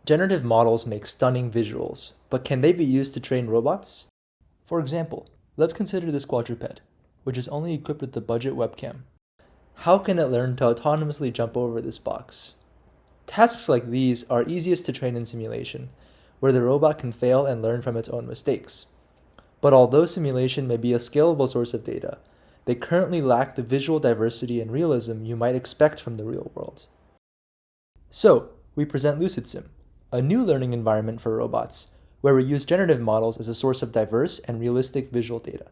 Generative models make stunning visuals, but can they be used to train robots? For example, let's consider this quadruped, which is only equipped with the budget webcam. How can it learn to autonomously jump over this box? Tasks like these are easiest to train in simulation, where the robot can fail and learn from its own mistakes. But although simulation may be a scalable source of data, they currently lack the visual diversity and realism you might expect from the real world. So, we present LucidSim, a new learning environment for robots, where we use generative models as a source of diverse and realistic visual data.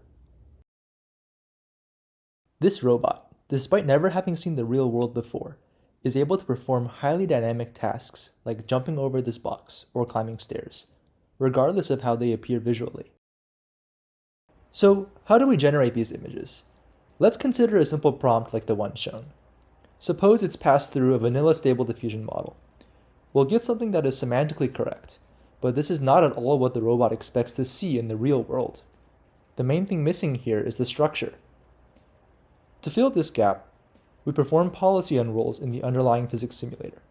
This robot, despite never having seen the real world before, is able to perform highly dynamic tasks like jumping over this box or climbing stairs, regardless of how they appear visually. So, how do we generate these images? Let's consider a simple prompt like the one shown. Suppose it's passed through a vanilla Stable Diffusion model. We'll get something that is semantically correct, but this is not at all what the robot expects to see in the real world. The main thing missing here is the structure. To fill this gap, we perform policy unrolls in the underlying physics simulator.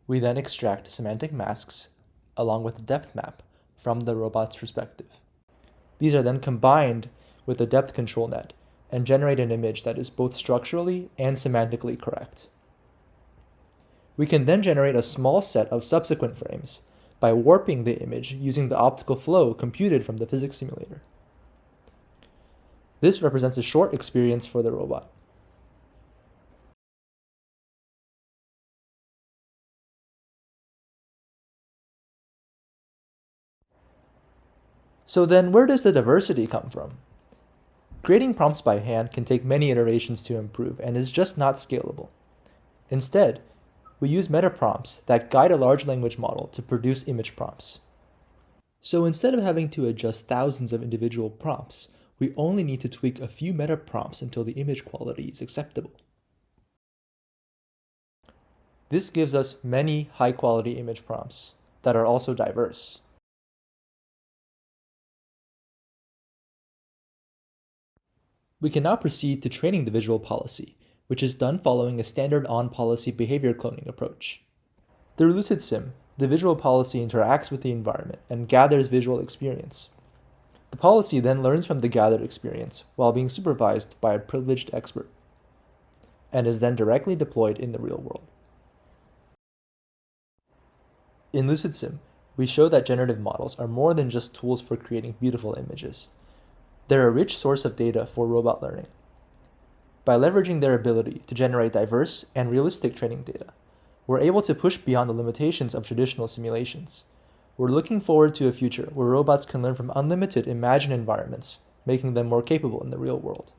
We then extract semantic masks along with a depth map from the robot's perspective. These are then combined with a depth control net and generate an image that is both structurally and semantically correct. We can then generate a small set of subsequent frames by warping the image using the optical flow computed from the physics simulator. This represents a short experience for the robot. So then, where does the diversity come from? Creating prompts by hand can take many iterations to improve and is just not scalable. Instead, we use meta prompts that guide a large language model to produce image prompts. So instead of having to adjust thousands of individual prompts, we only need to tweak a few meta prompts until the image quality is acceptable. This gives us many high-quality image prompts that are also diverse. We can now proceed to training the visual policy, which is done following a standard on-policy behavior cloning approach. Through LucidSim, the visual policy interacts with the environment and gathers visual experience. The policy then learns from the gathered experience while being supervised by a privileged expert, and is then directly deployed in the real world. In LucidSim, we show that generative models are more than just tools for creating beautiful images. They're a rich source of data for robot learning. By leveraging their ability to generate diverse and realistic training data, we're able to push beyond the limitations of traditional simulations. We're looking forward to a future where robots can learn from unlimited imagined environments, making them more capable in the real world.